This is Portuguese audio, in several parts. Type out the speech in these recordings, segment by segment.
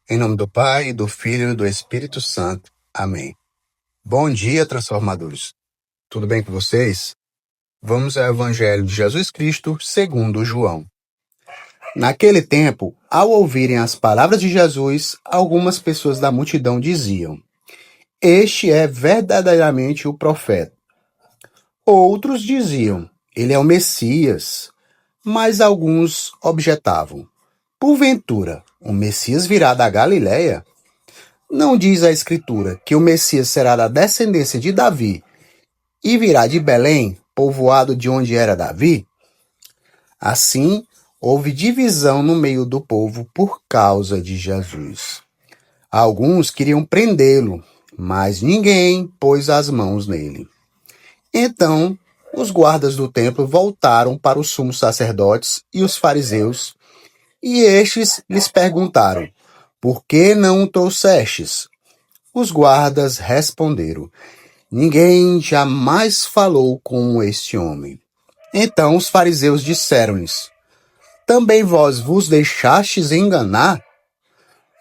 Em nome do Pai, do Filho e do Espírito Santo. Amém. Bom dia, transformadores. Tudo bem com vocês? Vamos ao Evangelho de Jesus Cristo segundo João. Naquele tempo, ao ouvirem as palavras de Jesus, algumas pessoas da multidão diziam: Este é verdadeiramente o profeta. Outros diziam: Ele é o Messias. Mas alguns objetavam: Porventura, o Messias virá da Galiléia? Não diz a Escritura que o Messias será da descendência de Davi e virá de Belém, povoado de onde era Davi? Assim, houve divisão no meio do povo por causa de Jesus. Alguns queriam prendê-lo, mas ninguém pôs as mãos nele. Então, os guardas do templo voltaram para os sumos sacerdotes e os fariseus, e estes lhes perguntaram: Por que não o trouxestes? Os guardas responderam: Ninguém jamais falou com este homem. Então os fariseus disseram-lhes: Também vós vos deixastes enganar?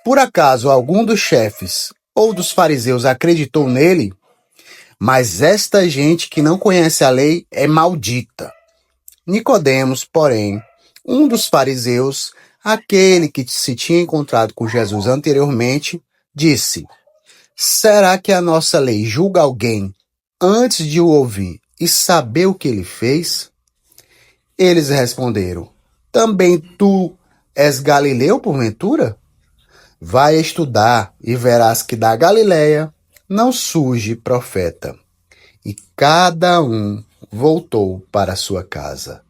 Por acaso algum dos chefes ou dos fariseus acreditou nele? Mas esta gente que não conhece a lei é maldita. Nicodemos, porém, um dos fariseus, aquele que se tinha encontrado com Jesus anteriormente, disse: Será que a nossa lei julga alguém antes de o ouvir e saber o que ele fez? Eles responderam: Também tu és galileu, porventura? Vai estudar e verás que da Galiléia não surge profeta. E cada um voltou para sua casa.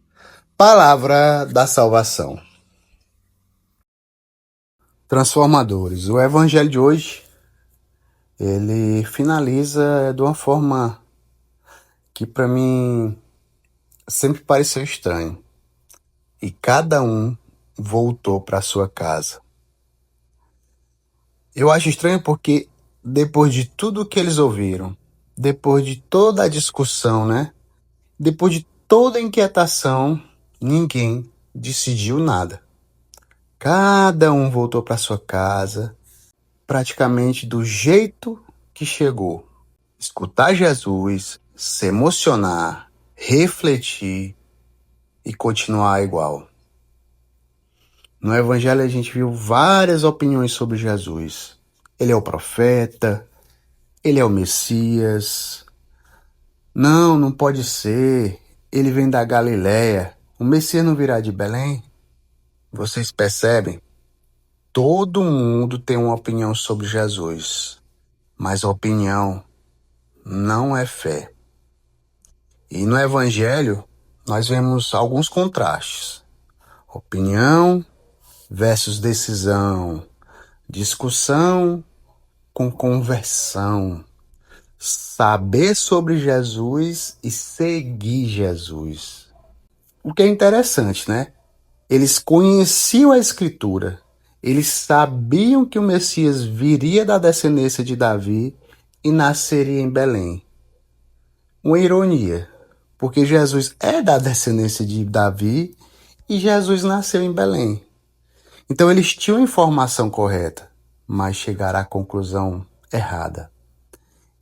Palavra da salvação. Transformadores, o evangelho de hoje, ele finaliza de uma forma que para mim sempre pareceu estranho. E cada um voltou para sua casa. Eu acho estranho porque depois de tudo que eles ouviram, depois de toda a discussão, depois de toda a inquietação, ninguém decidiu nada. Cada um voltou para sua casa, praticamente do jeito que chegou. Escutar Jesus, se emocionar, refletir e continuar igual. No Evangelho a gente viu várias opiniões sobre Jesus. Ele é o profeta, ele é o Messias. Não pode ser. Ele vem da Galiléia. O Messias não virá de Belém? Vocês percebem? Todo mundo tem uma opinião sobre Jesus, mas a opinião não é fé. E no Evangelho nós vemos alguns contrastes. Opinião versus decisão, discussão com conversão, saber sobre Jesus e seguir Jesus. O que é interessante, Eles conheciam a Escritura, eles sabiam que o Messias viria da descendência de Davi e nasceria em Belém. Uma ironia, porque Jesus é da descendência de Davi e Jesus nasceu em Belém. Então eles tinham a informação correta, mas chegaram à conclusão errada.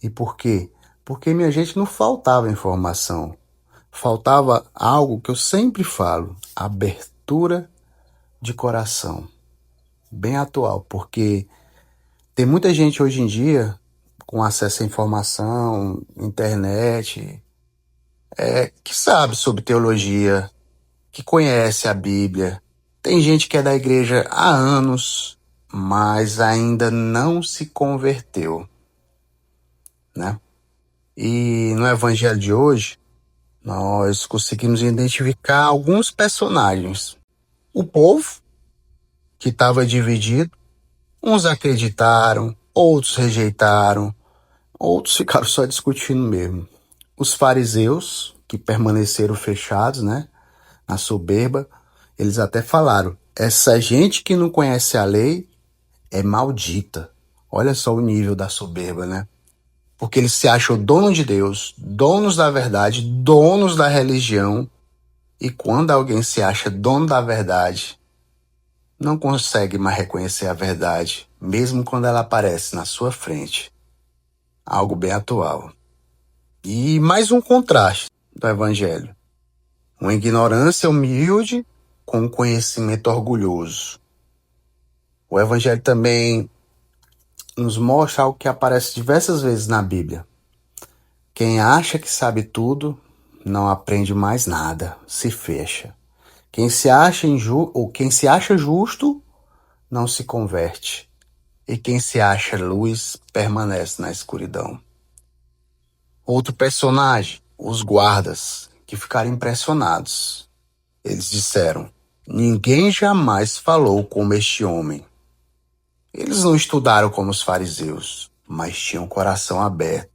E por quê? Porque, minha gente, não faltava informação. Faltava algo que eu sempre falo: abertura de coração. Bem atual, porque tem muita gente hoje em dia com acesso à informação, internet, que sabe sobre teologia, que conhece a Bíblia. Tem gente que é da igreja há anos, mas ainda não se converteu, E no evangelho de hoje, nós conseguimos identificar alguns personagens. O povo, que estava dividido, uns acreditaram, outros rejeitaram, outros ficaram só discutindo mesmo. Os fariseus, que permaneceram fechados, na soberba, eles até falaram: essa gente que não conhece a lei é maldita. Olha só o nível da soberba, Porque eles se acham dono de Deus, donos da verdade, donos da religião. E quando alguém se acha dono da verdade, não consegue mais reconhecer a verdade, mesmo quando ela aparece na sua frente. Algo bem atual. E mais um contraste do Evangelho. Uma ignorância humilde com um conhecimento orgulhoso. O Evangelho também nos mostra algo que aparece diversas vezes na Bíblia. Quem acha que sabe tudo, não aprende mais nada, se fecha. Quem se acha justo, não se converte. E quem se acha luz, permanece na escuridão. Outro personagem, os guardas, que ficaram impressionados. Eles disseram: ninguém jamais falou como este homem. Eles não estudaram como os fariseus, mas tinham o coração aberto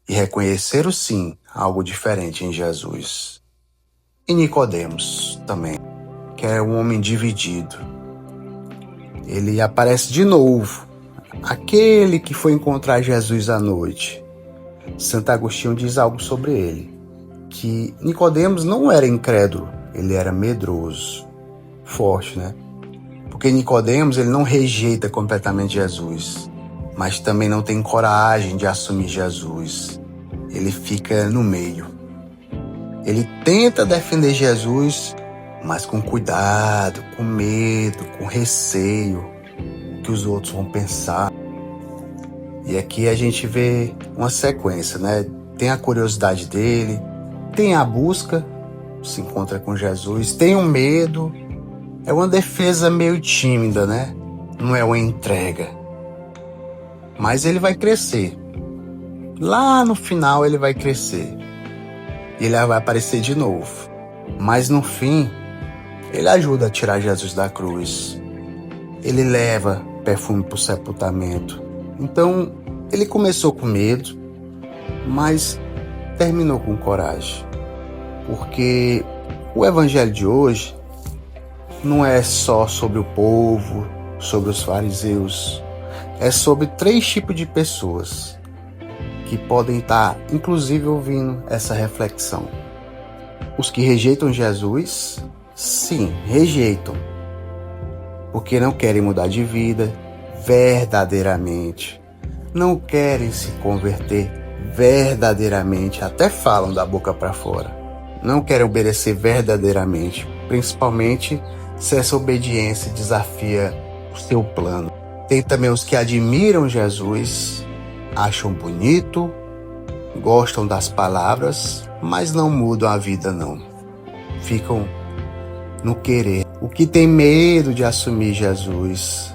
e reconheceram sim algo diferente em Jesus. E Nicodemos também, que é um homem dividido. Ele aparece de novo, aquele que foi encontrar Jesus à noite. Santo Agostinho diz algo sobre ele, que Nicodemos não era incrédulo, ele era medroso. Forte, né? Porque Nicodemos, ele não rejeita completamente Jesus, mas também não tem coragem de assumir Jesus. Ele fica no meio. Ele tenta defender Jesus, mas com cuidado, com medo, com receio, o que os outros vão pensar. E aqui a gente vê uma sequência, né? Tem a curiosidade dele, tem a busca, se encontra com Jesus, tem o medo. É uma defesa meio tímida, né? Não é uma entrega. Mas ele vai crescer. Lá no final ele vai crescer. E ele vai aparecer de novo. Mas no fim, ele ajuda a tirar Jesus da cruz. Ele leva perfume para o sepultamento. Então, ele começou com medo, mas terminou com coragem. Porque o evangelho de hoje não é só sobre o povo, sobre os fariseus. É sobre 3 tipos de pessoas que podem estar, inclusive, ouvindo essa reflexão. Os que rejeitam Jesus, sim, rejeitam, porque não querem mudar de vida verdadeiramente. Não querem se converter verdadeiramente, até falam da boca para fora. Não querem obedecer verdadeiramente, principalmente se essa obediência desafia o seu plano. Tem também os que admiram Jesus, acham bonito, gostam das palavras, mas não mudam a vida não. Ficam no querer. O que tem medo de assumir Jesus,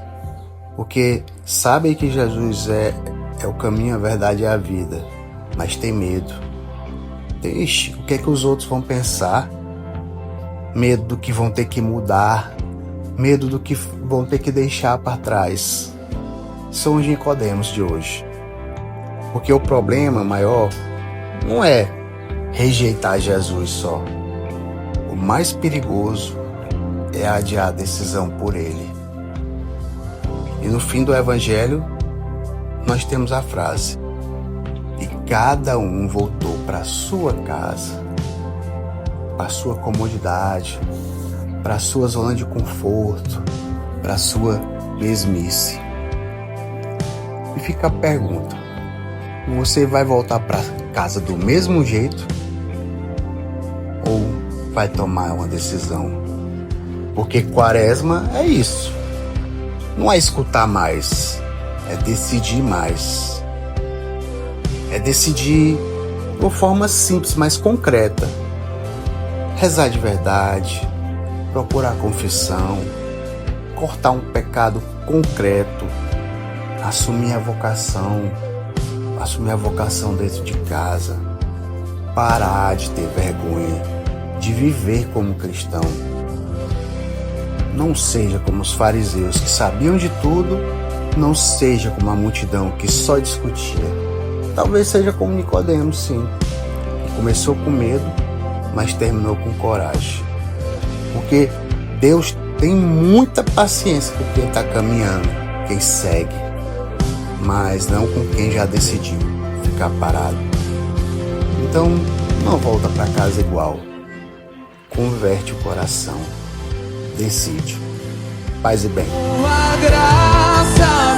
porque sabem que Jesus é o caminho, a verdade e a vida, mas tem medo. Ixi, o que é que os outros vão pensar? Medo do que vão ter que mudar, medo do que vão ter que deixar para trás. São os Nicodemos de hoje. Porque o problema maior não é rejeitar Jesus só. O mais perigoso é adiar a decisão por ele. E no fim do evangelho, nós temos a frase: e cada um voltou para a sua casa, para a sua comodidade, para a sua zona de conforto, para a sua mesmice. E fica a pergunta: você vai voltar para casa do mesmo jeito ou vai tomar uma decisão? Porque quaresma é isso. Não é escutar mais, é decidir mais. É decidir de uma forma simples, mas concreta. Rezar de verdade, procurar confissão, cortar um pecado concreto, assumir a vocação dentro de casa, parar de ter vergonha, de viver como cristão. Não seja como os fariseus que sabiam de tudo, não seja como a multidão que só discutia. Talvez seja como Nicodemos, sim, que começou com medo, mas terminou com coragem. Porque Deus tem muita paciência com quem está caminhando, quem segue, mas não com quem já decidiu ficar parado. Então, não volta para casa igual. Converte o coração. Decide. Paz e bem. Tua graça